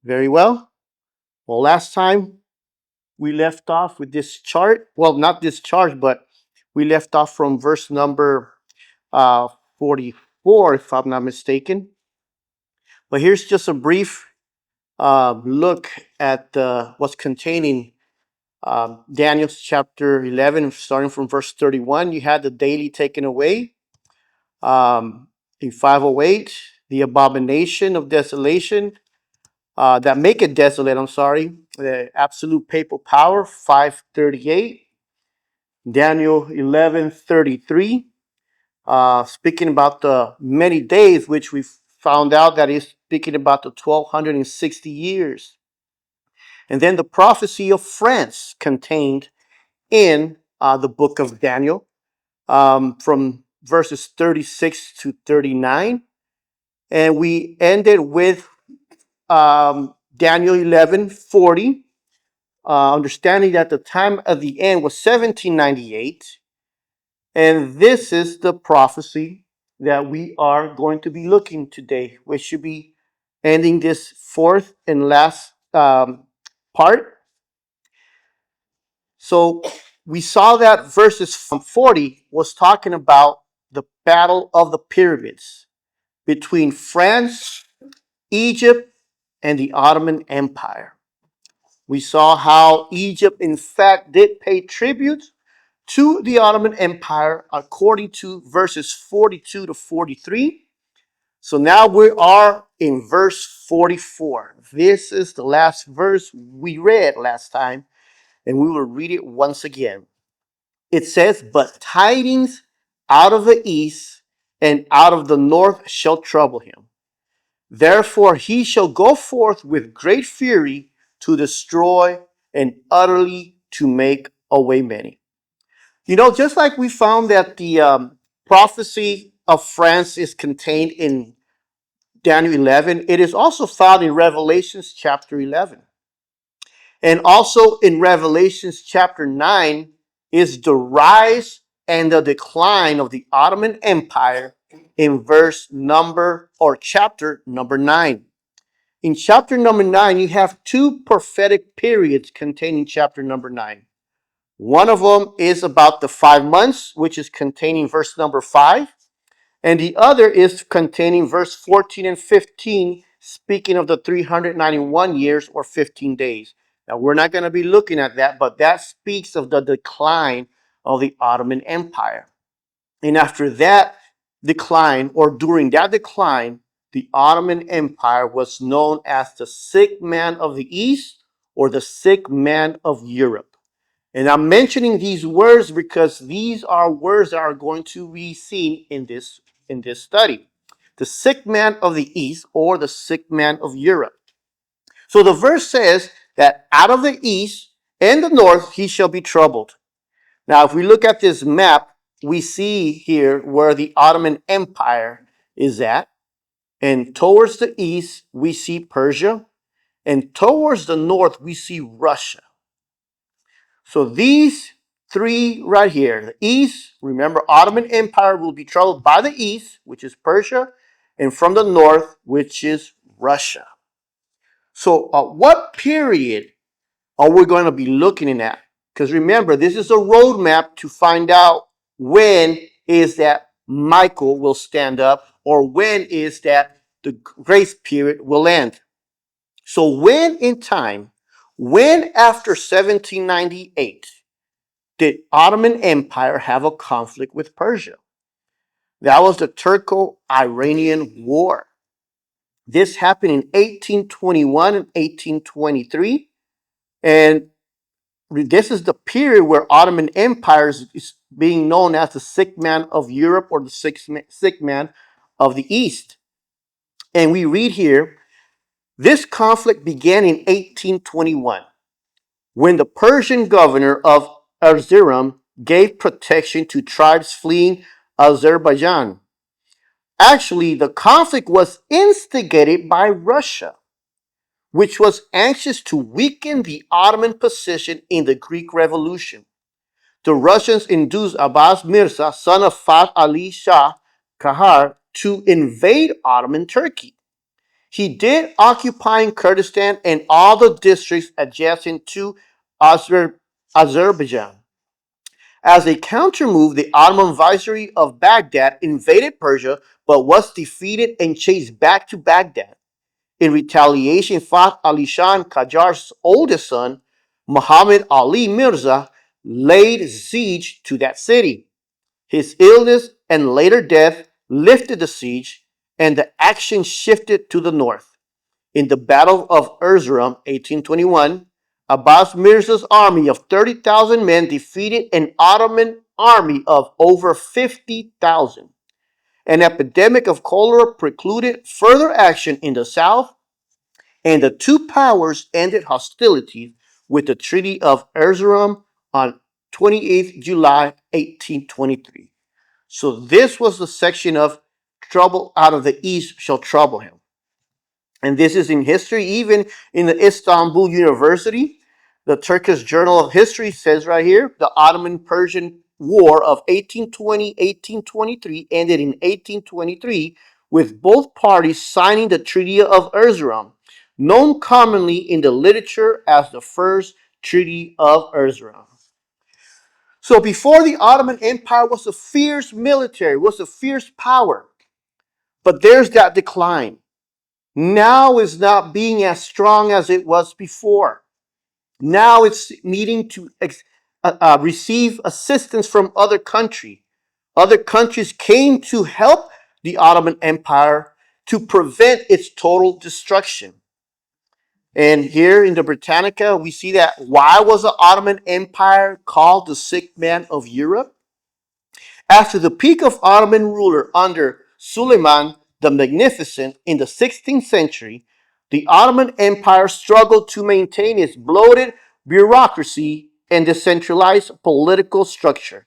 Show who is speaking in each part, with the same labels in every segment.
Speaker 1: Very well. Well, last time we left off with this chart. Well, not this chart, but we left off from verse number uh, 44, if I'm not mistaken. But here's just a brief look at what's containing Daniel's chapter 11, starting from verse 31. You had the daily taken away. In 508, the abomination of desolation that make it desolate, I'm sorry, the absolute papal power, 538. Daniel 11:33, speaking about the many days, which we found out that is speaking about the 1260 years. And then the prophecy of France contained in the book of Daniel, from verses 36 to 39. And we ended with Daniel 11:40, understanding that the time of the end was 1798. And this is the prophecy that we are going to be looking today. We should be ending this fourth and last part. So we saw that verses from 40 was talking about the battle of the pyramids between France, Egypt, and the Ottoman Empire. We saw how Egypt, in fact, did pay tribute to the Ottoman Empire according to verses 42 to 43. So now we are in verse 44. This is the last verse we read last time, and we will read it once again. It says, "But tidings out of the east and out of the north shall trouble him. Therefore he shall go forth with great fury to destroy and utterly to make away many." You know, just like we found that the prophecy of France is contained in Daniel 11, it is also found in Revelations chapter 11. And also in Revelations chapter 9 is the rise and the decline of the Ottoman Empire in verse number or chapter number 9. In chapter number 9, you have two prophetic periods contained in chapter number 9. One of them is about the 5 months, which is containing verse number 5. And the other is containing verse 14 and 15, speaking of the 391 years or 15 days. Now, we're not going to be looking at that, but that speaks of the decline of the Ottoman Empire. And after that decline, or during that decline, the Ottoman Empire was known as the sick man of the East or the sick man of Europe. And I'm mentioning these words because these are words that are going to be seen in this study. The sick man of the East or the sick man of Europe. So the verse says that out of the east and the north he shall be troubled. Now, if we look at this map, we see here where the Ottoman Empire is at. And towards the east, we see Persia. And towards the north, we see Russia. So these three right here, the east, remember, Ottoman Empire will be troubled by the east, which is Persia, and from the north, which is Russia. So what period are we going to be looking at? Because remember, this is a roadmap to find out when is that Michael will stand up or when is that the grace period will end. So when in time, when after 1798, did Ottoman Empire have a conflict with Persia? That was the Turco-Iranian War. This happened in 1821 and 1823. And this is the period where Ottoman Empire is being known as the sick man of Europe or the sick man of the East. And we read here, this conflict began in 1821 when the Persian governor of Erzurum gave protection to tribes fleeing Azerbaijan. Actually, the conflict was instigated by Russia, which was anxious to weaken the Ottoman position in the Greek Revolution. The Russians induced Abbas Mirza, son of Fath Ali Shah Kahar, to invade Ottoman Turkey. He did occupying Kurdistan and all the districts adjacent to Azerbaijan. As a countermove, the Ottoman viceroy of Baghdad invaded Persia but was defeated and chased back to Baghdad. In retaliation, Fath Ali Shah Qajar's oldest son, Muhammad Ali Mirza, laid siege to that city. His illness and later death lifted the siege, and the action shifted to the north. In the Battle of Erzurum, 1821, Abbas Mirza's army of 30,000 men defeated an Ottoman army of over 50,000. An epidemic of cholera precluded further action in the south, and the two powers ended hostilities with the Treaty of Erzurum on 28th July 1823. So this was the section of trouble out of the east shall trouble him. And this is in history, even in the Istanbul University. The Turkish Journal of History says right here, the Ottoman-Persian War of 1820-1823 ended in 1823 with both parties signing the Treaty of Erzurum, known commonly in the literature as the First Treaty of Erzurum. So before the Ottoman Empire was a fierce military, was a fierce power. But there's that decline. Now is not being as strong as it was before. Now it's needing to receive assistance from other countries. Other countries came to help the Ottoman Empire to prevent its total destruction. And here in the Britannica, we see that why was the Ottoman Empire called the sick man of Europe? After the peak of Ottoman ruler under Suleiman the Magnificent in the 16th century, the Ottoman Empire struggled to maintain its bloated bureaucracy and decentralized political structure.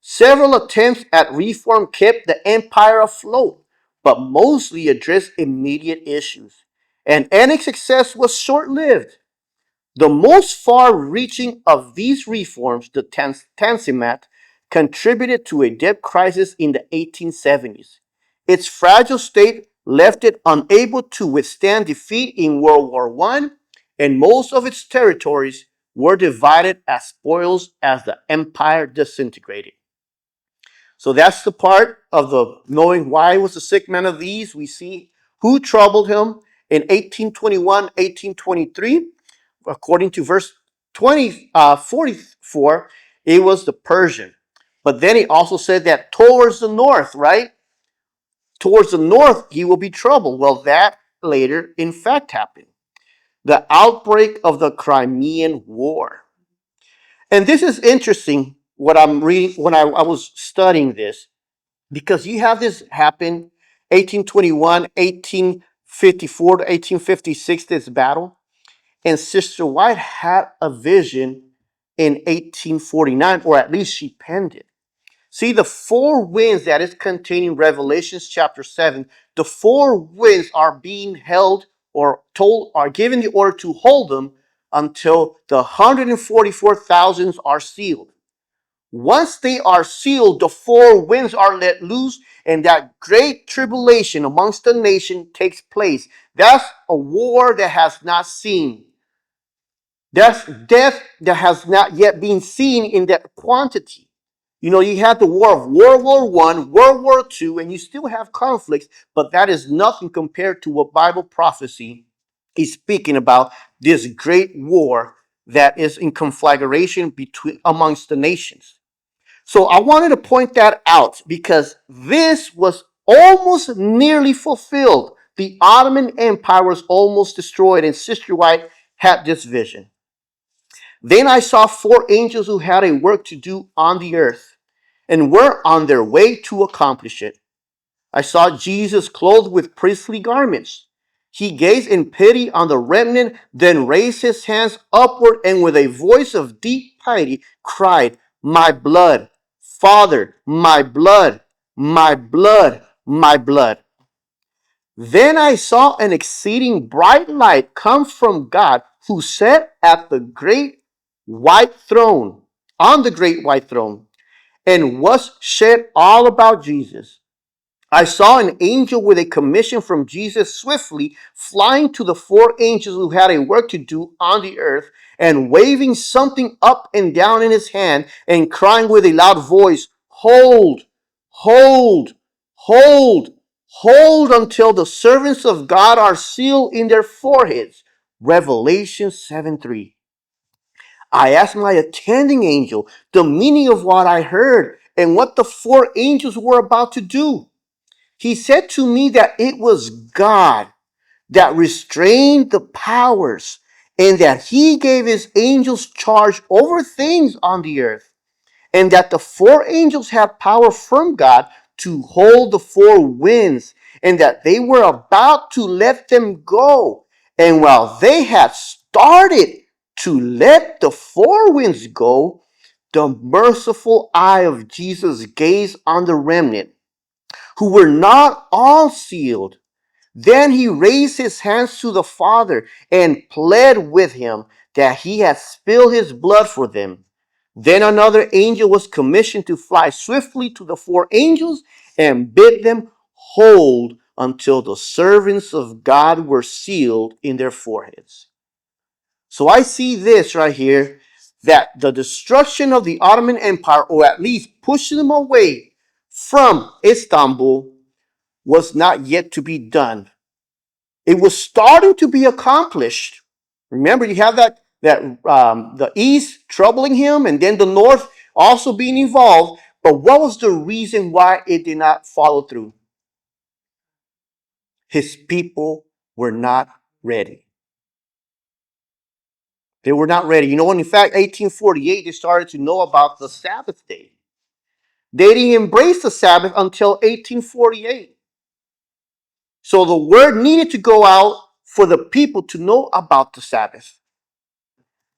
Speaker 1: Several attempts at reform kept the empire afloat, but mostly addressed immediate issues. And any success was short-lived. The most far-reaching of these reforms, the Tanzimat, contributed to a debt crisis in the 1870s. Its fragile state left it unable to withstand defeat in World War I, and most of its territories were divided as spoils as the empire disintegrated. So that's the part of the knowing why he was a sick man of these. We see who troubled him in 1821, 1823. According to verse 44, it was the Persian. But then he also said that towards the north, right? Towards the north, he will be troubled. Well, that later, in fact, happened. The outbreak of the Crimean War. And this is interesting what I'm reading when I was studying this, because you have this happen 1821, 1854 to 1856, this battle. And Sister White had a vision in 1849, or at least she penned it. See, the four winds that is contained in Revelations chapter 7, the four winds are being held or told, are given the order to hold them until the 144,000 are sealed. Once they are sealed, the four winds are let loose, and that great tribulation amongst the nation takes place. That's a war that has not seen. That's death that has not yet been seen in that quantity. You know, you had the war of World War I, World War II, and you still have conflicts, but that is nothing compared to what Bible prophecy is speaking about, this great war that is in conflagration between amongst the nations. So I wanted to point that out because this was almost nearly fulfilled. The Ottoman Empire was almost destroyed, and Sister White had this vision. Then I saw four angels who had a work to do on the earth and were on their way to accomplish it. I saw Jesus clothed with priestly garments. He gazed in pity on the remnant, then raised his hands upward and with a voice of deep piety cried, "My blood, Father, my blood, my blood, my blood." Then I saw an exceeding bright light come from God, who sat at the great white throne, on the great white throne, and was shed all about Jesus. I saw an angel with a commission from Jesus swiftly flying to the four angels who had a work to do on the earth and waving something up and down in his hand and crying with a loud voice, Hold, hold, hold, hold until the servants of God are sealed in their foreheads. Revelation 7:3. I asked my attending angel the meaning of what I heard and what the four angels were about to do. He said to me that it was God that restrained the powers and that he gave his angels charge over things on the earth, and that the four angels had power from God to hold the four winds, and that they were about to let them go. And while they had started to let the four winds go, the merciful eye of Jesus gazed on the remnant, who were not all sealed. Then he raised his hands to the Father and pled with him that he had spilled his blood for them. Then another angel was commissioned to fly swiftly to the four angels and bid them hold until the servants of God were sealed in their foreheads. So I see this right here, that the destruction of the Ottoman Empire, or at least pushing them away from Istanbul, was not yet to be done. It was starting to be accomplished. Remember, you have that the East troubling him, and then the North also being involved. But what was the reason why it did not follow through? His people were not ready. They were not ready. You know, in fact, 1848, they started to know about the Sabbath day. They didn't embrace the Sabbath until 1848. So the word needed to go out for the people to know about the Sabbath.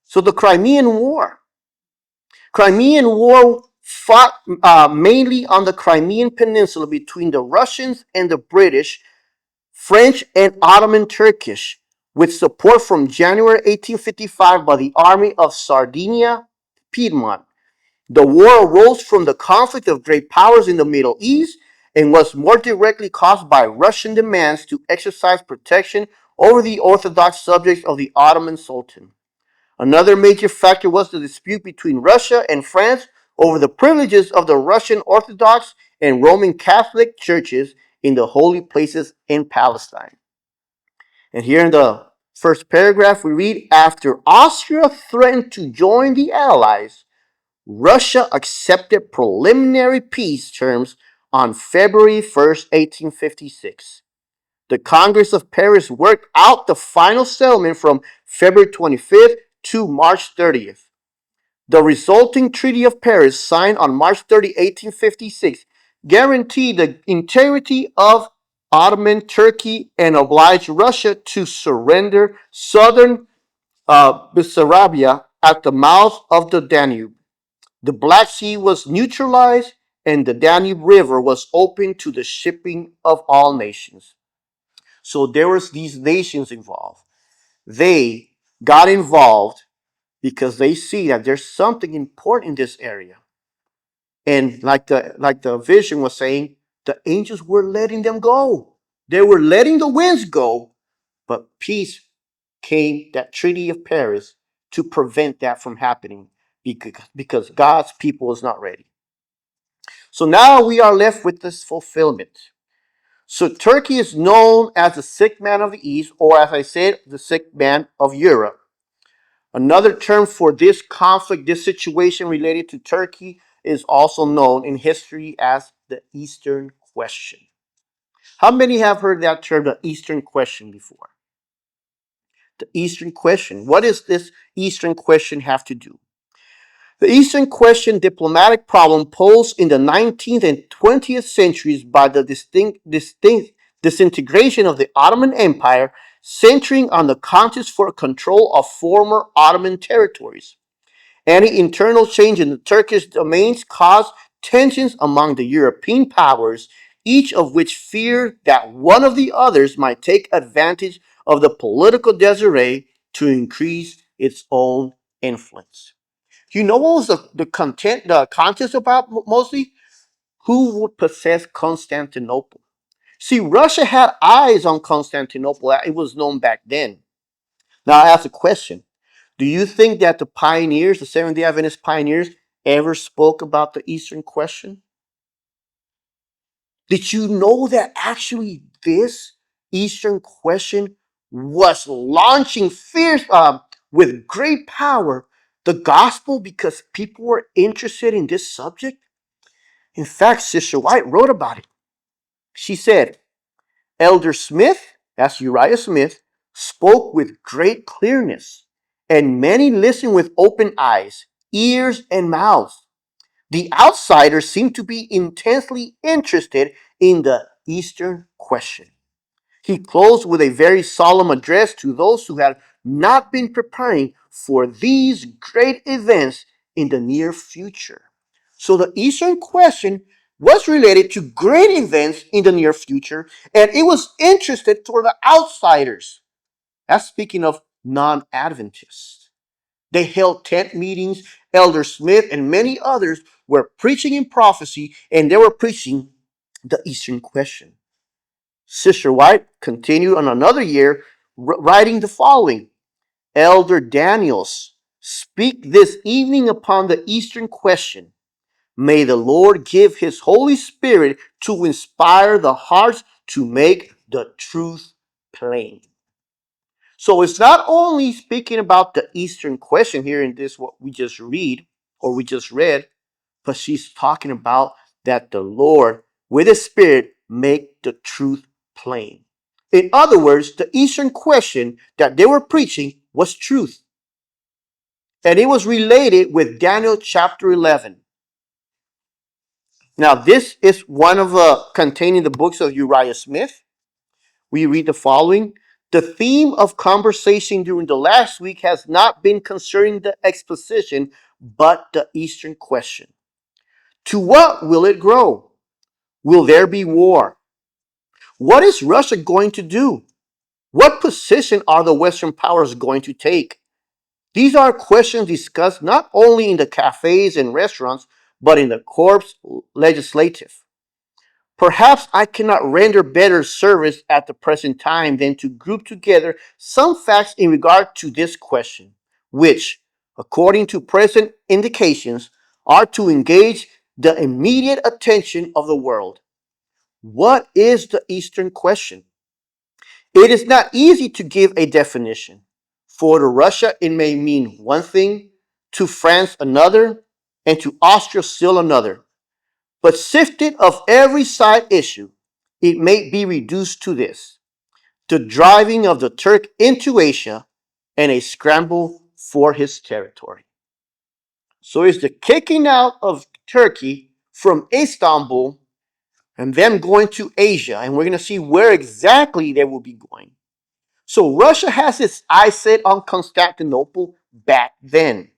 Speaker 1: So the Crimean War. Crimean War fought mainly on the Crimean Peninsula between the Russians and the British, French and Ottoman Turkish, with support from January 1855 by the Army of Sardinia, Piedmont. The war arose from the conflict of great powers in the Middle East and was more directly caused by Russian demands to exercise protection over the Orthodox subjects of the Ottoman Sultan. Another major factor was the dispute between Russia and France over the privileges of the Russian Orthodox and Roman Catholic churches in the holy places in Palestine. And here in the first paragraph, we read, after Austria threatened to join the Allies, Russia accepted preliminary peace terms on February 1st, 1856. The Congress of Paris worked out the final settlement from February 25th to March 30th. The resulting Treaty of Paris, signed on March 30, 1856, guaranteed the integrity of Ottoman Turkey and obliged Russia to surrender southern Bessarabia at the mouth of the Danube. The Black Sea was neutralized and the Danube River was open to the shipping of all nations. So there was these nations involved. They got involved because they see that there's something important in this area. And like the vision was saying, the angels were letting them go. They were letting the winds go, but peace came, that Treaty of Paris, to prevent that from happening because God's people is not ready. So now we are left with this fulfillment. So Turkey is known as the sick man of the East, or as I said, the sick man of Europe. Another term for this conflict, this situation related to Turkey, is also known in history as the Eastern Question. How many have heard that term, the Eastern Question, before? The Eastern Question. What does this Eastern Question have to do? The Eastern Question diplomatic problem posed in the 19th and 20th centuries by the distinct disintegration of the Ottoman Empire, centering on the contest for control of former Ottoman territories. Any internal change in the Turkish domains caused tensions among the European powers, each of which feared that one of the others might take advantage of the political disarray to increase its own influence. You know what was the contest about mostly? who would possess Constantinople. See, Russia had eyes on Constantinople. It was known back then. Now I ask a question. Do you think that the pioneers, the Seventh-day Adventist pioneers, ever spoke about the Eastern question? Did you know that actually this Eastern question was launching fierce, with great power, the gospel because people were interested in this subject? In fact, Sister White wrote about it. She said, Elder Smith, that's Uriah Smith, spoke with great clearness, and many listened with open eyes, ears, and mouths. The outsiders seemed to be intensely interested in the Eastern question. He closed with a very solemn address to those who had not been preparing for these great events in the near future. So the Eastern question was related to great events in the near future, and it was interested toward the outsiders. That's speaking of non-Adventists. They held tent meetings. Elder Smith and many others were preaching in prophecy, and they were preaching the Eastern question. Sister White continued on another year, writing the following: Elder Daniels, speak this evening upon the Eastern question. May the Lord give his Holy Spirit to inspire the hearts to make the truth plain. So it's not only speaking about the Eastern question here in this, what we just read or we just read, but she's talking about that the Lord, with his Spirit, make the truth plain. In other words, the Eastern question that they were preaching was truth. And it was related with Daniel chapter 11. Now, this is one of containing the books of Uriah Smith. We read the following. The theme of conversation during the last week has not been concerning the exposition, but the Eastern question. To what will it grow? Will there be war? What is Russia going to do? What position are the Western powers going to take? These are questions discussed not only in the cafes and restaurants, but in the corps legislative. Perhaps I cannot render better service at the present time than to group together some facts in regard to this question, which, according to present indications, are to engage the immediate attention of the world. What is the Eastern question? It is not easy to give a definition. For to Russia, it may mean one thing, to France another, and to Austria still another. But sifted of every side issue, it may be reduced to this: the driving of the Turk into Asia and a scramble for his territory. So it's the kicking out of Turkey from Istanbul and them going to Asia, and we're going to see where exactly they will be going. So Russia has its eyes set on Constantinople back then.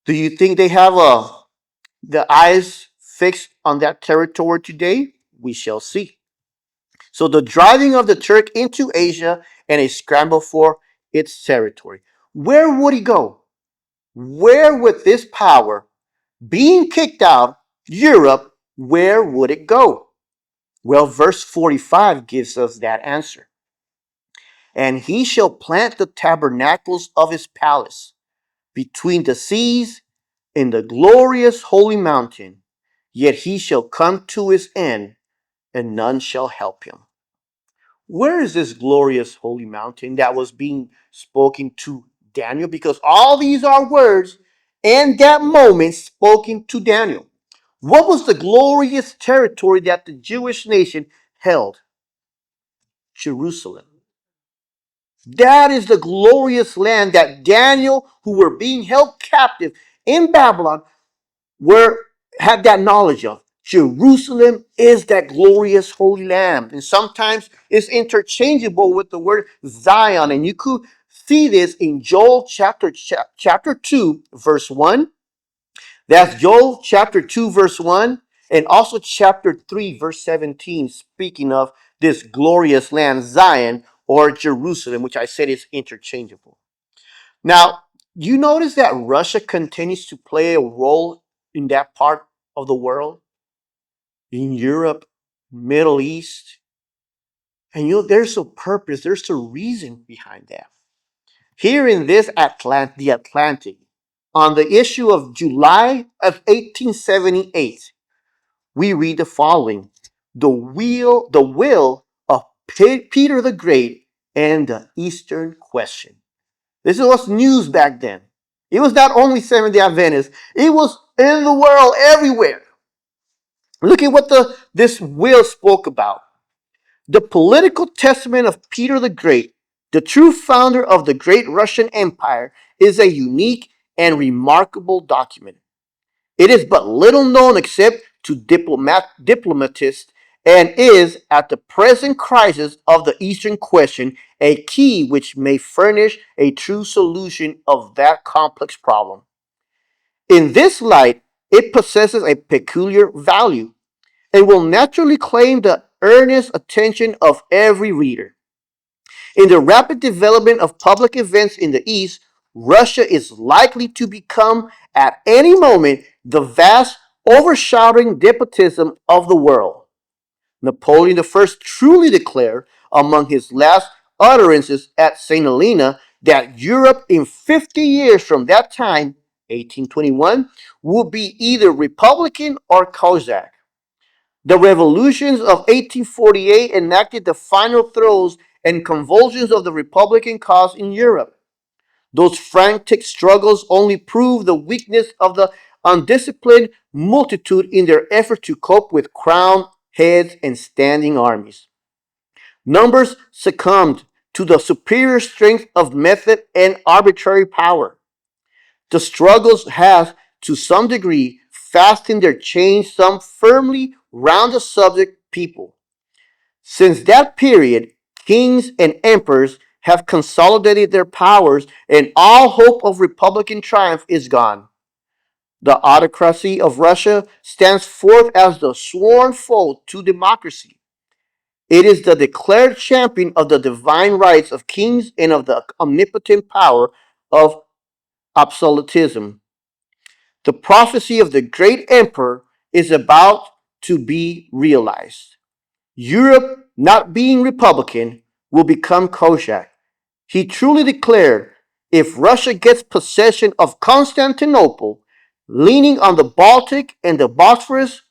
Speaker 1: Do you think they have the eyes fixed on that territory today? We shall see. So the driving of the Turk into Asia and a scramble for its territory. Where would he go? Where would this power, being kicked out, Europe, where would it go? Well, verse 45 gives us that answer. And he shall plant the tabernacles of his palace between the seas in the glorious holy mountain. Yet he shall come to his end, and none shall help him. Where is this glorious holy mountain that was being spoken to Daniel? Because all these are words in that moment spoken to Daniel. What was the glorious territory that the Jewish nation held? Jerusalem. That is the glorious land that Daniel, who were being held captive in Babylon, were had that knowledge of. Jerusalem is that glorious holy land. And sometimes it's interchangeable with the word Zion. And you could see this in Joel chapter 2, verse 1. That's Joel chapter 2, verse 1. And also chapter 3, verse 17, speaking of this glorious land, Zion or Jerusalem, which I said is interchangeable. Now, you notice that Russia continues to play a role in that part of the world, in Europe, Middle East. And there's a purpose, there's a reason behind that. Here in this the Atlantic, on the issue of July of 1878, we read the following: the will of Peter the Great and the Eastern question. This was news back then. It was not only Seventh-day Adventists, it was in the world everywhere. Look at what this will spoke about. The political testament of Peter the Great, the true founder of the great Russian Empire, is a unique and remarkable document. It is but little known except to diplomatists and is, at the present crisis of the Eastern question, a key which may furnish a true solution of that complex problem. In this light, it possesses a peculiar value and will naturally claim the earnest attention of every reader. In the rapid development of public events in the East, Russia is likely to become at any moment the vast, overshadowing despotism of the world. Napoleon I truly declared among his last utterances at St. Helena that Europe in 50 years from that time, 1821, would be either Republican or Cossack. The revolutions of 1848 enacted the final throes and convulsions of the Republican cause in Europe. Those frantic struggles only prove the weakness of the undisciplined multitude in their effort to cope with crowned heads and standing armies. Numbers succumbed to the superior strength of method and arbitrary power. The struggles have, to some degree, fastened their chains some firmly round the subject people. Since that period, kings and emperors have consolidated their powers, and all hope of republican triumph is gone. The autocracy of Russia stands forth as the sworn foe to democracy. It is the declared champion of the divine rights of kings and of the omnipotent power of absolutism. The prophecy of the great emperor is about to be realized. Europe, not being Republican, will become Cossack. He truly declared, if Russia gets possession of Constantinople, leaning on the Baltic and the Bosphorus,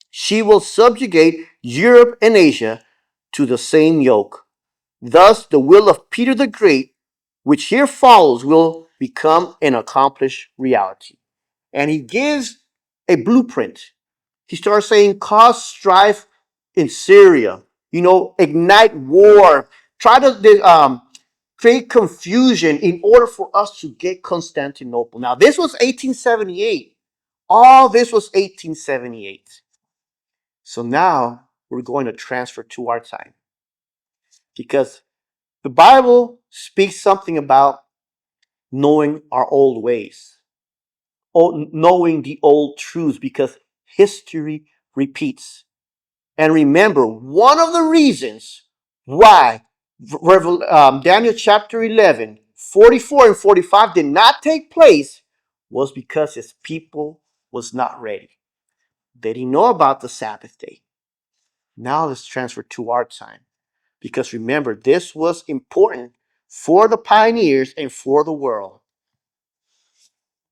Speaker 1: she will subjugate Europe and Asia to the same yoke. Thus, the will of Peter the Great, which here follows, will become an accomplished reality. And he gives a blueprint. He starts saying, cause strife in Syria, ignite war, try to create confusion in order for us to get Constantinople. Now, this was 1878. All this was 1878. So now we're going to transfer to our time because the Bible speaks something about knowing our old ways, knowing the old truths, because history repeats. And remember, one of the reasons why Daniel chapter 11, 44 and 45 did not take place was because his people was not ready. They didn't know about the Sabbath day. Now let's transfer to our time. Because remember, this was important for the pioneers and for the world.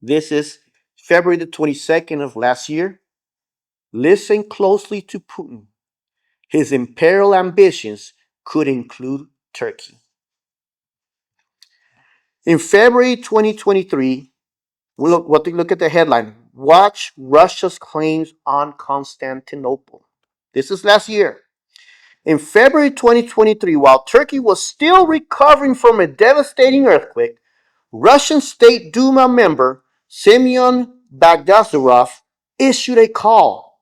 Speaker 1: This is February the 22nd of last year. Listen closely to Putin. His imperial ambitions could include Turkey. In February 2023, look at the headline. Watch Russia's claims on Constantinople. This is last year. In February 2023, while Turkey was still recovering from a devastating earthquake, Russian State Duma member Semyon Bagdasarov issued a call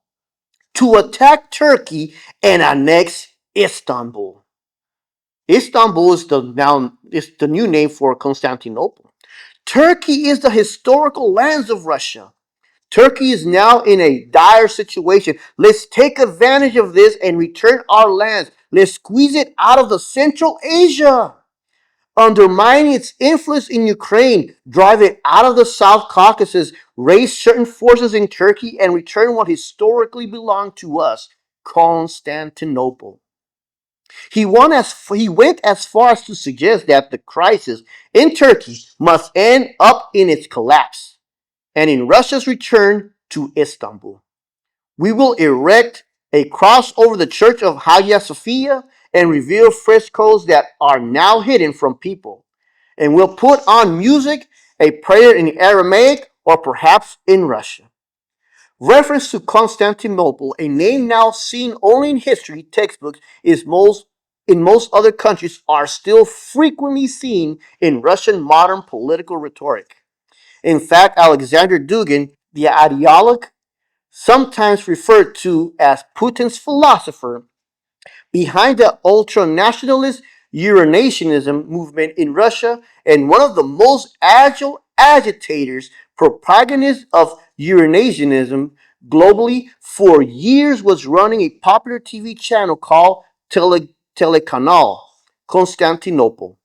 Speaker 1: to attack Turkey and annex Istanbul. Istanbul is the new name for Constantinople. Turkey is the historical lands of Russia. Turkey is now in a dire situation. Let's take advantage of this and return our lands. Let's squeeze it out of the Central Asia. undermining its influence in Ukraine, drive it out of the South Caucasus, raise certain forces in Turkey, and return what historically belonged to us, Constantinople. He went as far as to suggest that the crisis in Turkey must end up in its collapse and in Russia's return to Istanbul. We will erect a cross over the church of Hagia Sophia and reveal frescoes that are now hidden from people. And we'll put on music, a prayer in Aramaic or perhaps in Russian. Reference to Constantinople, a name now seen only in history textbooks, is in most other countries are still frequently seen in Russian modern political rhetoric. In fact, Alexander Dugin, the ideologue, sometimes referred to as Putin's philosopher, behind the ultra-nationalist Eurasianism movement in Russia and one of the most agile agitators, propagandists of Eurasianism globally, for years was running a popular TV channel called Telekanal Constantinople.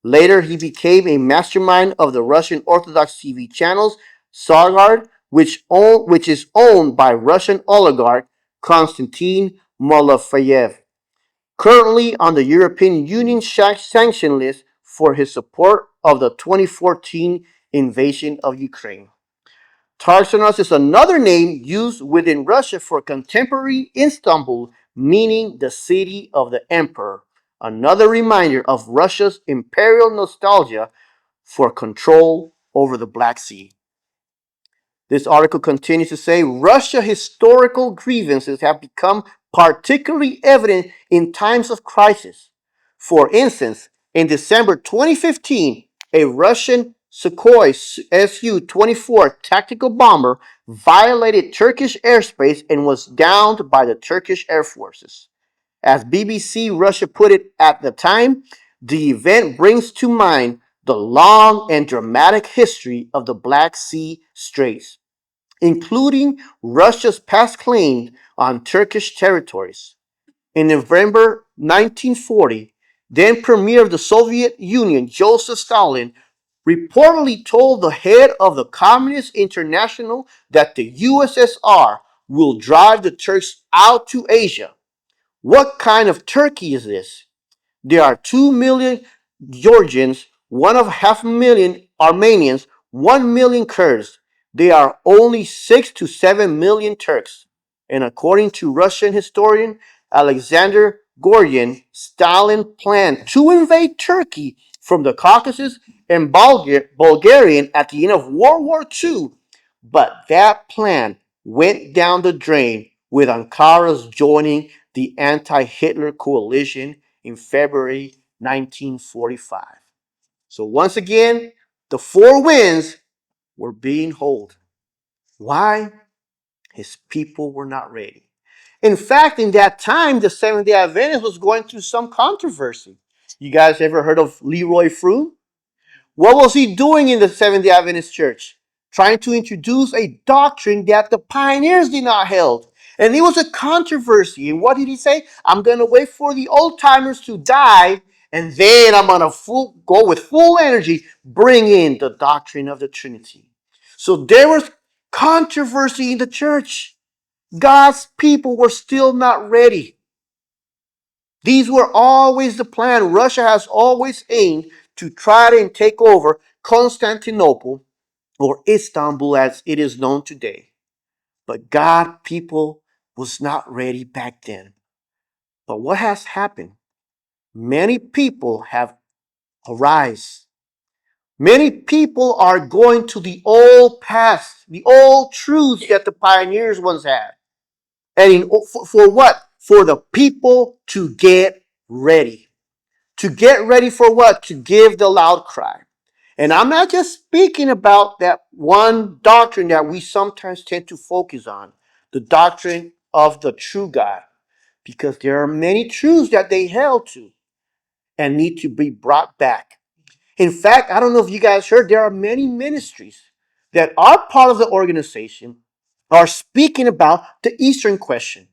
Speaker 1: Later, he became a mastermind of the Russian Orthodox TV channels Sargard, which is owned by Russian oligarch Konstantin Malafeyev, currently on the European Union sanction list for his support of the 2014 invasion of Ukraine. Tarsanos is another name used within Russia for contemporary Istanbul, meaning the city of the emperor. Another reminder of Russia's imperial nostalgia for control over the Black Sea. This article continues to say Russia's historical grievances have become particularly evident in times of crisis. For instance, in December 2015, a Russian Sukhoi Su-24 tactical bomber violated Turkish airspace and was downed by the Turkish Air Forces. As BBC Russia put it at the time, the event brings to mind the long and dramatic history of the Black Sea Straits, including Russia's past claims on Turkish territories. In November 1940, then Premier of the Soviet Union, Joseph Stalin, reportedly told the head of the Communist International that the USSR will drive the Turks out to Asia. What kind of Turkey is this? There are 2 million Georgians, one of half a million Armenians, 1 million Kurds. There are only 6 to 7 million Turks. And according to Russian historian Alexander Goryan, Stalin planned to invade Turkey from the Caucasus and Bulgaria at the end of World War II. But that plan went down the drain with Ankara's joining the anti-Hitler coalition in February 1945. So once again, the four winds were being held. Why? His people were not ready. In fact, in that time, the Seventh-day Adventist was going through some controversy. You guys ever heard of Leroy Froome? What was he doing in the Seventh-day Adventist Church? Trying to introduce a doctrine that the pioneers did not hold. And it was a controversy. And what did he say? I'm going to wait for the old timers to die, and then I'm going to go with full energy, bring in the doctrine of the Trinity. So there was controversy in the church. God's people were still not ready. These were always the plan. Russia has always aimed to try to take over Constantinople, or Istanbul as it is known today. But God people was not ready back then. But what has happened? Many people have arisen. Many people are going to the old past, the old truths that the pioneers once had. And for what? For the people to get ready. To get ready for what? To give the loud cry. And I'm not just speaking about that one doctrine that we sometimes tend to focus on, the doctrine of the true God, because there are many truths that they held to and need to be brought back. In fact, I don't know if you guys heard, there are many ministries that are part of the organization are speaking about the Eastern question.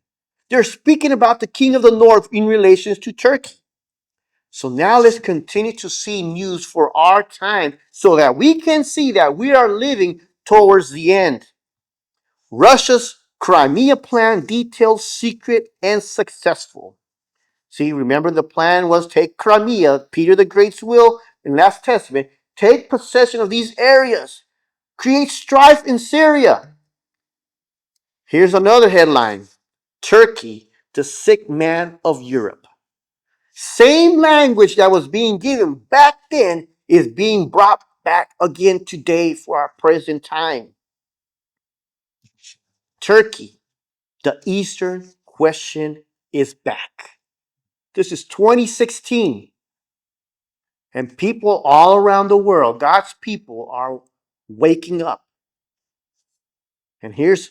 Speaker 1: They're speaking about the King of the North in relation to Turkey. So now let's continue to see news for our time so that we can see that we are living towards the end. Russia's Crimea plan detailed, secret, and successful. See, remember the plan was take Crimea, Peter the Great's will in Last Testament, take possession of these areas, create strife in Syria. Here's another headline: Turkey, the sick man of Europe. Same language that was being given back then is being brought back again today for our present time. Turkey, the Eastern question is back. This is 2016. And people all around the world, God's people, are waking up. And here's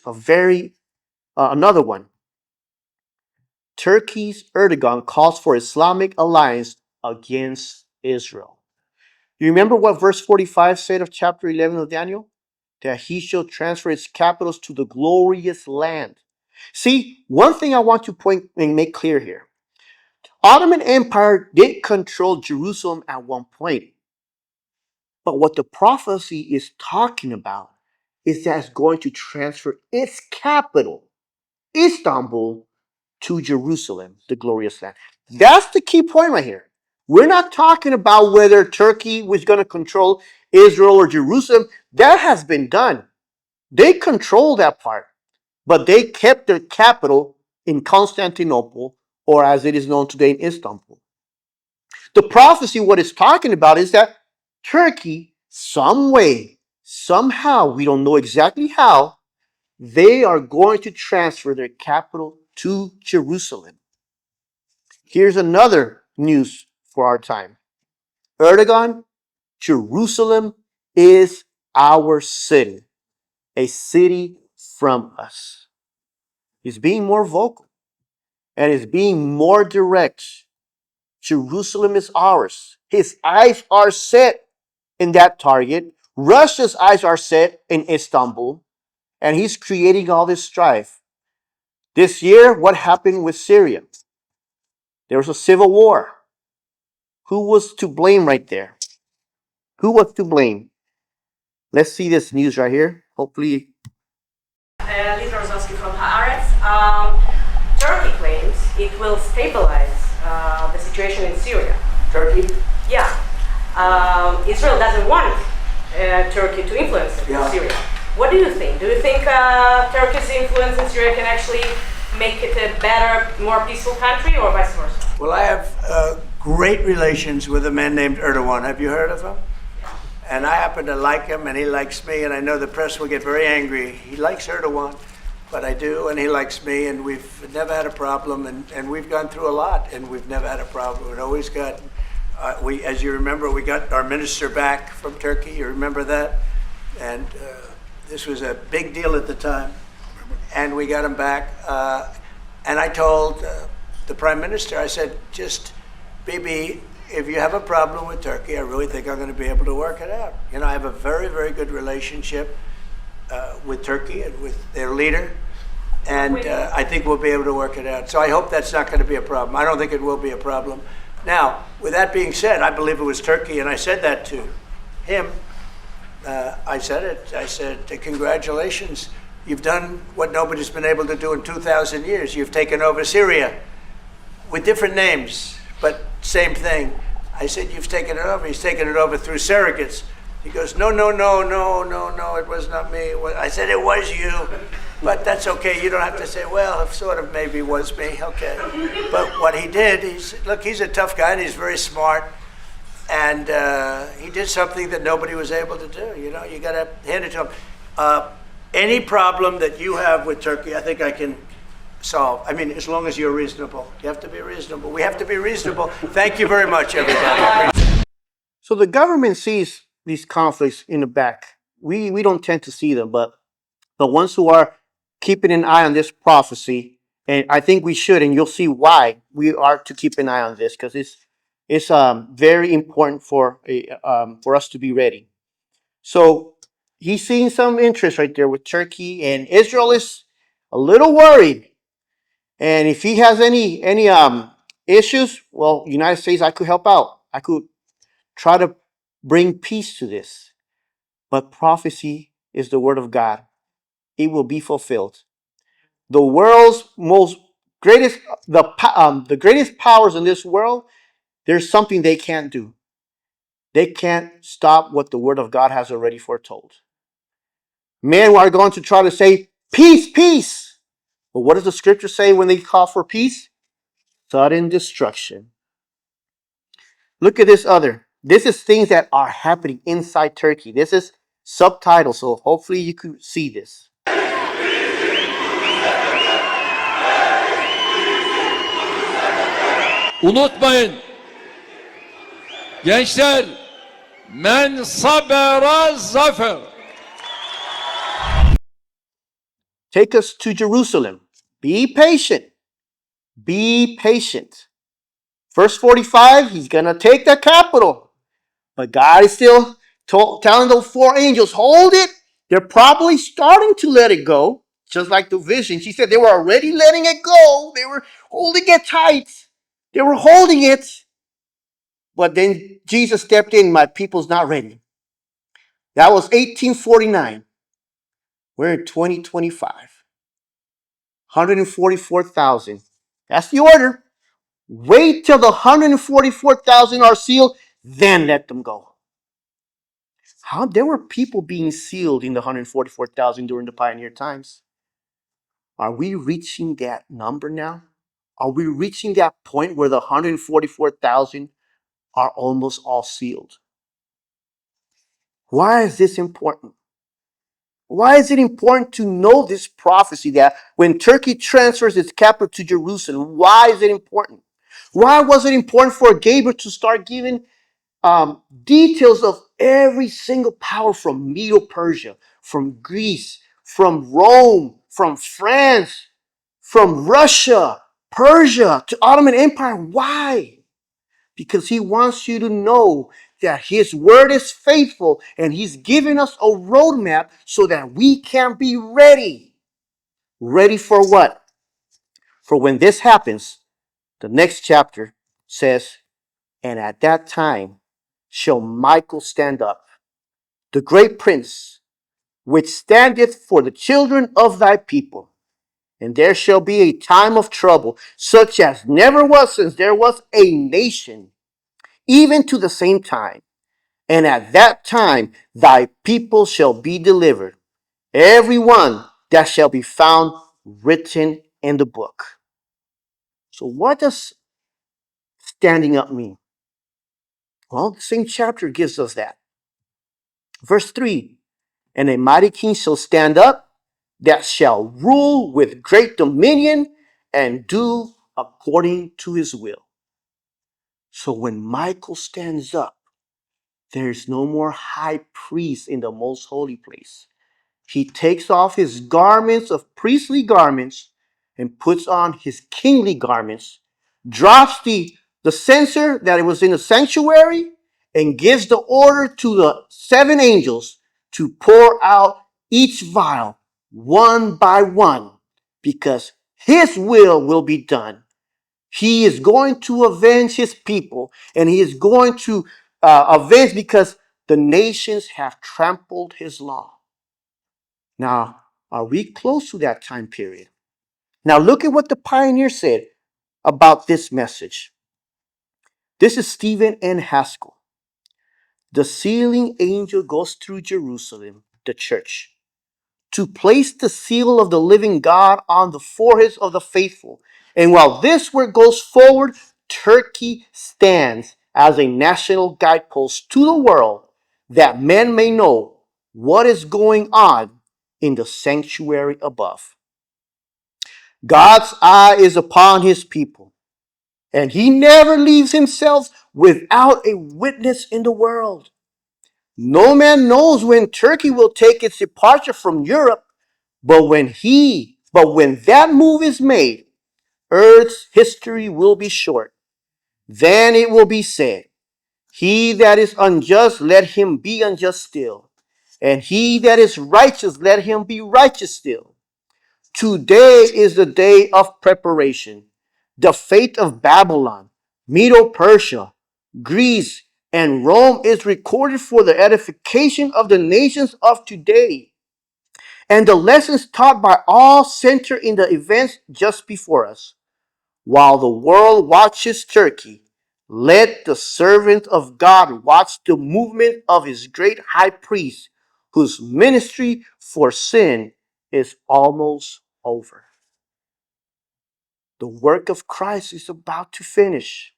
Speaker 1: another one. Turkey's Erdogan calls for Islamic alliance against Israel. You remember what verse 45 said of chapter 11 of Daniel? That he shall transfer its capitals to the glorious land. See, one thing I want to point and make clear here. Ottoman Empire did control Jerusalem at one point. But what the prophecy is talking about is that it's going to transfer its capital, Istanbul, to Jerusalem, the glorious land. That's the key point right here. We're not talking about whether Turkey was going to control Israel or Jerusalem. That has been done. They control that part, but they kept their capital in Constantinople, or as it is known today, in Istanbul. The prophecy, what it's talking about is that Turkey, some way, somehow, we don't know exactly how, they are going to transfer their capital to Jerusalem. Here's another news for our time. Erdogan, Jerusalem is our city, a city from us. He's being more vocal and is being more direct. Jerusalem is ours. His eyes are set in that target. Russia's eyes are set in Istanbul, and he's creating all this strife. This year, what happened with Syria? There was a civil war. Who was to blame right there? Who was to blame? Let's see this news right here. Hopefully.
Speaker 2: From Haaretz. Turkey claims it will stabilize the situation in Syria.
Speaker 1: Turkey?
Speaker 2: Yeah. Israel doesn't want Turkey to influence Syria. What do you think? Do you think Turkey's influence in Syria can actually make it a better, more peaceful country, or vice versa?
Speaker 3: Well, I have great relations with a man named Erdogan. Have you heard of him? And I happen to like him, and he likes me, and I know the press will get very angry. He likes Erdogan, but I do, and he likes me, and we've never had a problem, and we've gone through a lot, and we've never had a problem. We've always got, as you remember, we got our minister back from Turkey. You remember that? And this was a big deal at the time, and we got him back. And I told the prime minister, I said, just, Bibi, if you have a problem with Turkey, I really think I'm going to be able to work it out. You know, I have a very, very good relationship with Turkey and with their leader, and I think we'll be able to work it out. So I hope that's not going to be a problem. I don't think it will be a problem. Now, with that being said, I believe it was Turkey, and I said that to him. I said it. I said, congratulations. You've done what nobody's been able to do in 2,000 years. You've taken over Syria with different names, but same thing. I said, you've taken it over. He's taken it over through surrogates. He goes, no, it was not me. I said, it was you. But that's okay. You don't have to say, well, it sort of maybe was me. Okay. But what he did, he's a tough guy, and he's very smart. And he did something that nobody was able to do. You know, you got to hand it to him. Any problem that you have with Turkey, I think I can solve. I mean, as long as you're reasonable. You have to be reasonable. We have to be reasonable. Thank you very much, everybody.
Speaker 1: So the government sees these conflicts in the back. We don't tend to see them, but the ones who are keeping an eye on this prophecy, and I think we should, and you'll see why we are to keep an eye on this, because it's very important for us to be ready. So he's seeing some interest right there with Turkey, and Israel is a little worried. And if he has any issues, well, United States, I could help out. I could try to bring peace to this. But prophecy is the word of God. It will be fulfilled. The world's most greatest, the greatest powers in this world, there's something they can't do. They can't stop what the word of God has already foretold. Men are going to try to say, peace, peace. But what does the scripture say when they call for peace? Sudden destruction. Look at this other. This is things that are happening inside Turkey. This is subtitle, so hopefully you can see this.
Speaker 4: Unutmayın. Gençler, men sabera zafer.
Speaker 1: Take us to Jerusalem. Be patient. Be patient. Verse 45, he's going to take the capital. But God is still telling those four angels, hold it. They're probably starting to let it go. Just like the vision. She said they were already letting it go. They were holding it tight. They were holding it. But then Jesus stepped in. My people's not ready. That was 1849. We're in 2025. 144,000. That's the order. Wait till the 144,000 are sealed, then let them go. How there were people being sealed in the 144,000 during the pioneer times. Are we reaching that number now? Are we reaching that point where the 144,000 are almost all sealed? Why is this important? Why is it important to know this prophecy that when Turkey transfers its capital to Jerusalem, why is it important? Why was it important for Gabriel to start giving details of every single power from Medo-Persia, from Greece, from Rome, from France, from Russia, Persia, to Ottoman Empire? Why? Because he wants you to know that his word is faithful and he's given us a roadmap so that we can be ready. Ready for what? For when this happens, the next chapter says, and at that time shall Michael stand up, the great prince, which standeth for the children of thy people. And there shall be a time of trouble, such as never was since there was a nation, even to the same time. And at that time thy people shall be delivered, every one that shall be found written in the book. So what does standing up mean? Well, the same chapter gives us that. Verse 3, and a mighty king shall stand up, that shall rule with great dominion and do according to his will. So when Michael stands up, there's no more high priest in the most holy place. He takes off his garments of priestly garments and puts on his kingly garments, drops the censer that it was in the sanctuary, and gives the order to the seven angels to pour out each vial one by one, because his will be done. He is going to avenge his people, and he is going to avenge because the nations have trampled his law. Now, are we close to that time period? Now, look at what the pioneer said about this message. This is Stephen N. Haskell. The sealing angel goes through Jerusalem, the church, to place the seal of the living God on the foreheads of the faithful. And while this work goes forward, Turkey stands as a national guidepost to the world that men may know what is going on in the sanctuary above. God's eye is upon his people, and he never leaves himself without a witness in the world. No man knows when Turkey will take its departure from Europe, but when that move is made, earth's history will be short. Then it will be said, he that is unjust, let him be unjust still. And he that is righteous, let him be righteous still. Today is the day of preparation. The fate of Babylon, Medo-Persia, Greece, and Rome is recorded for the edification of the nations of today. And the lessons taught by all center in the events just before us. While the world watches Turkey, let the servant of God watch the movement of his great high priest, whose ministry for sin is almost over. The work of Christ is about to finish.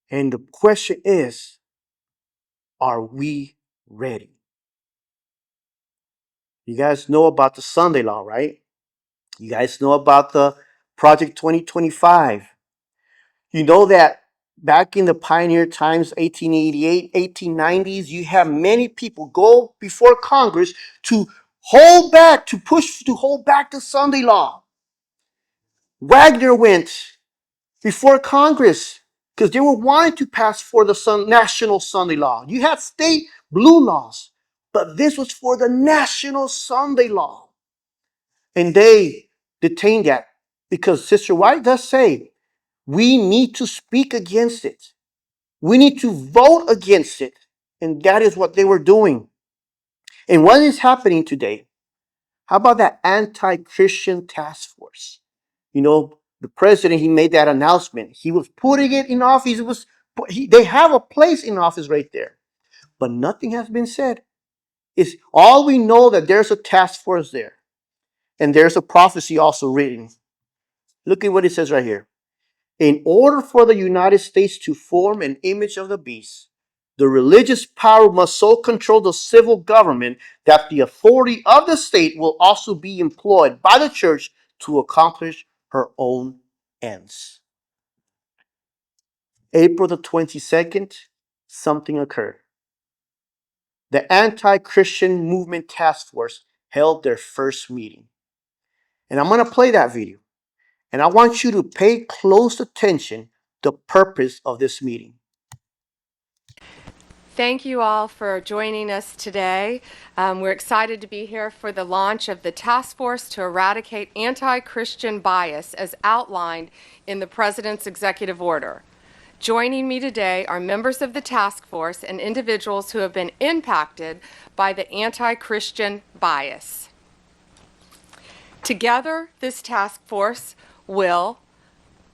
Speaker 1: And the question is, are we ready? You guys know about the Sunday law, right? You guys know about the Project 2025. You know that back in the pioneer times, 1888, 1890s, you have many people go before Congress to hold back, to hold back the Sunday law. Wagner went before Congress because they were wanting to pass for the national Sunday law. You had state blue laws, but this was for the national Sunday law. And they detained that because Sister White does say we need to speak against it. We need to vote against it. And that is what they were doing. And what is happening today? How about that anti-Christian task force? You know, the president, he made that announcement. He was putting it in office. They have a place in office right there. But nothing has been said. It's all we know that there's a task force there. And there's a prophecy also written. Look at what it says right here. In order for the United States to form an image of the beast, the religious power must so control the civil government that the authority of the state will also be employed by the church to accomplish her own ends. April the 22nd, something occurred. The Anti-Christian Movement Task Force held their first meeting. And I'm going to play that video. And I want you to pay close attention to the purpose of this meeting.
Speaker 5: Thank you all for joining us today. We're excited to be here for the launch of the Task Force to Eradicate Anti-Christian Bias as outlined in the President's Executive Order. Joining me today are members of the task force and individuals who have been impacted by the anti-Christian bias. Together, this task force will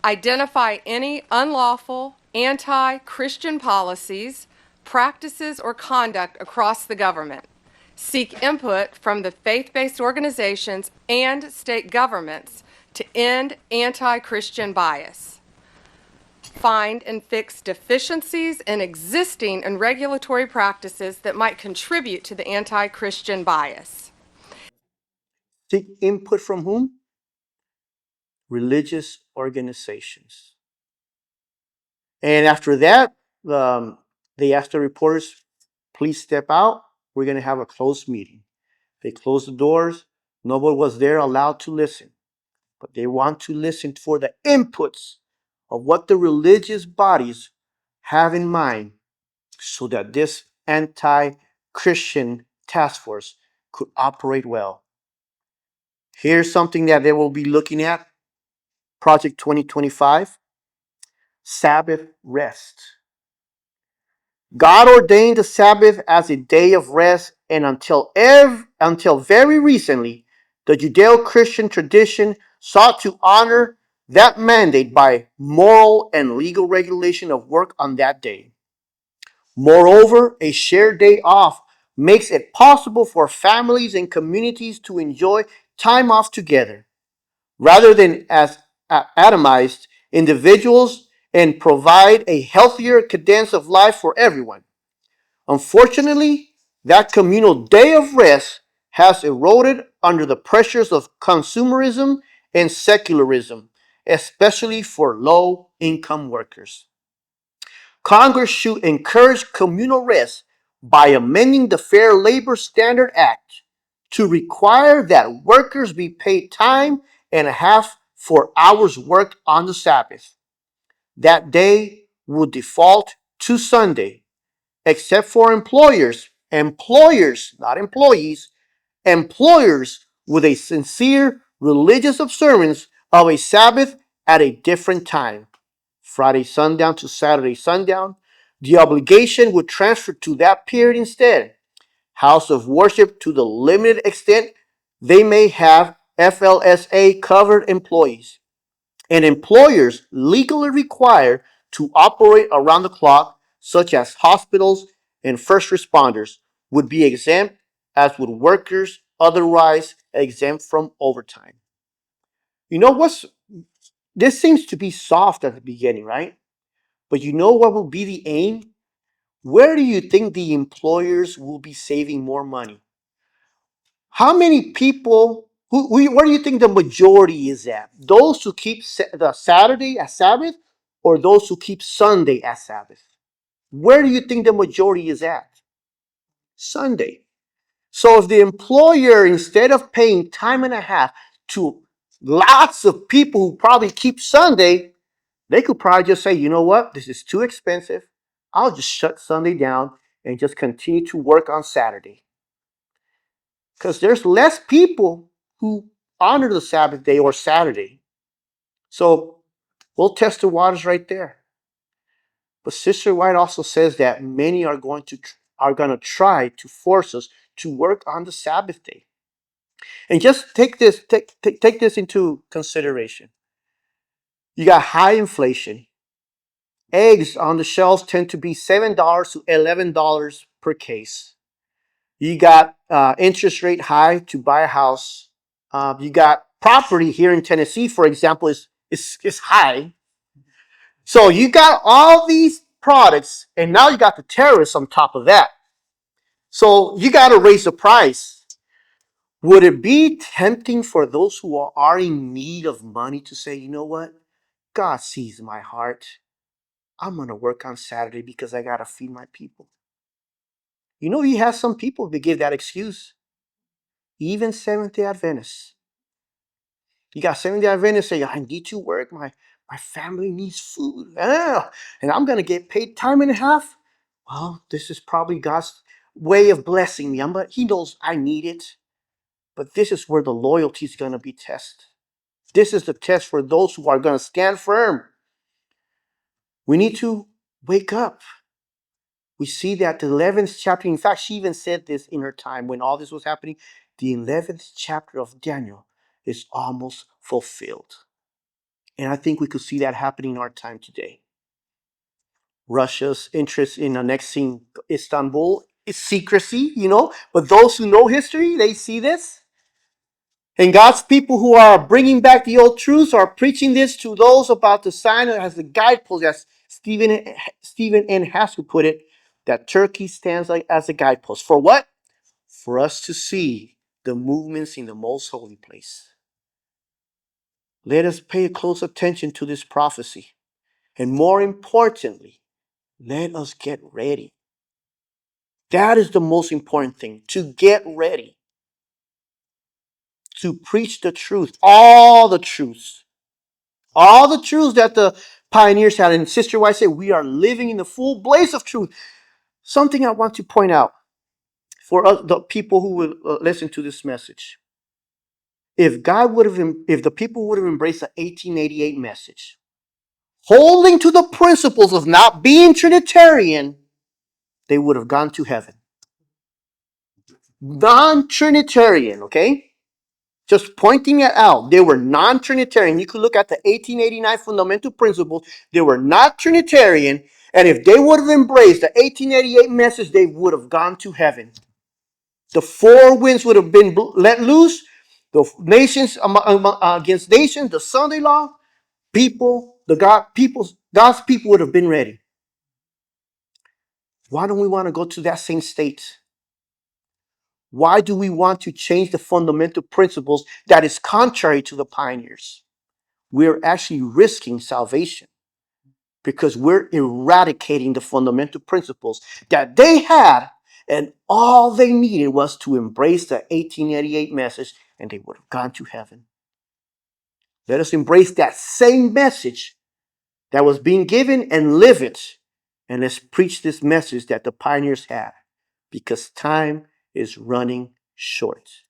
Speaker 5: identify any unlawful anti-Christian policies, practices, or conduct across the government, seek input from the faith-based organizations and state governments to end anti-Christian bias, find and fix deficiencies in existing and regulatory practices that might contribute to the anti-Christian bias.
Speaker 1: Seek input from whom? Religious organizations. And after that, they asked the reporters, please step out. We're going to have a closed meeting. They closed the doors. Nobody was there allowed to listen. But they want to listen for the inputs of what the religious bodies have in mind so that this anti-Christian task force could operate well. Here's something that they will be looking at. Project 2025, Sabbath rest. God ordained the Sabbath as a day of rest, and until very recently, the Judeo-Christian tradition sought to honor that mandate by moral and legal regulation of work on that day. Moreover, a shared day off makes it possible for families and communities to enjoy time off together, rather than as atomized individuals, and provide a healthier cadence of life for everyone. Unfortunately, that communal day of rest has eroded under the pressures of consumerism and secularism, especially for low-income workers. Congress should encourage communal rest by amending the Fair Labor Standard Act to require that workers be paid time and a half for hours worked on the Sabbath. That day would default to Sunday, except for employers, not employees, employers with a sincere religious observance of a Sabbath at a different time, Friday sundown to Saturday sundown. The obligation would transfer to that period instead. House of worship, to the limited extent they may have FLSA covered employees, and employers legally required to operate around the clock, such as hospitals and first responders, would be exempt, as would workers otherwise exempt from overtime. You know what's this seems to be soft at the beginning, right? But you know what will be the aim? Where do you think the employers will be saving more money? How many people, where do you think the majority is at? Those who keep the Saturday as Sabbath, or those who keep Sunday as Sabbath? Where do you think the majority is at? Sunday. So if the employer, instead of paying time and a half to lots of people who probably keep Sunday, they could probably just say, you know what, this is too expensive. I'll just shut Sunday down and just continue to work on Saturday. Because there's less people who honor the Sabbath day or Saturday. So we'll test the waters right there. But Sister White also says that many are going to try to force us to work on the Sabbath day. And just take this into consideration. You got high inflation. Eggs on the shelves tend to be $7 to $11 per case. You got interest rate high to buy a house. You got property here in Tennessee, for example, is high. So you got all these products, and now you got the tariffs on top of that. So you got to raise the price. Would it be tempting for those who are in need of money to say, you know what? God sees my heart. I'm going to work on Saturday because I got to feed my people. You know, he has some people that give that excuse. Even Seventh-day Adventists. You got Seventh-day Adventists say, I need to work. My family needs food. And I'm going to get paid time and a half. Well, this is probably God's way of blessing me. But he knows I need it. But this is where the loyalty is going to be tested. This is the test for those who are going to stand firm. We need to wake up. We see that the 11th chapter, in fact, she even said this in her time when all this was happening. The 11th chapter of Daniel is almost fulfilled. And I think we could see that happening in our time today. Russia's interest in annexing Istanbul is secrecy, but those who know history, they see this. And God's people who are bringing back the old truths are preaching this to those about the sign as the guidepost, as Stephen N. Haskell put it, that Turkey stands as a guidepost. For what? For us to see the movements in the most holy place. Let us pay close attention to this prophecy. And more importantly, let us get ready. That is the most important thing, to get ready. To preach the truth, all the truths. All the truths that the pioneers had. And Sister White said, we are living in the full blaze of truth. Something I want to point out for us, the people who will listen to this message. If the people would have embraced the 1888 message, holding to the principles of not being Trinitarian, they would have gone to heaven. Non-Trinitarian, okay? Just pointing it out. They were non-Trinitarian. You could look at the 1889 fundamental principles. They were not Trinitarian. And if they would have embraced the 1888 message, they would have gone to heaven. The four winds would have been let loose. The nations against nations, the Sunday law, God's people would have been ready. Why don't we want to go to that same state? Why do we want to change the fundamental principles that is contrary to the pioneers? We're actually risking salvation because we're eradicating the fundamental principles that they had, and all they needed was to embrace the 1888 message and they would have gone to heaven. Let us embrace that same message that was being given and live it. And let's preach this message that the pioneers had, because time is running short.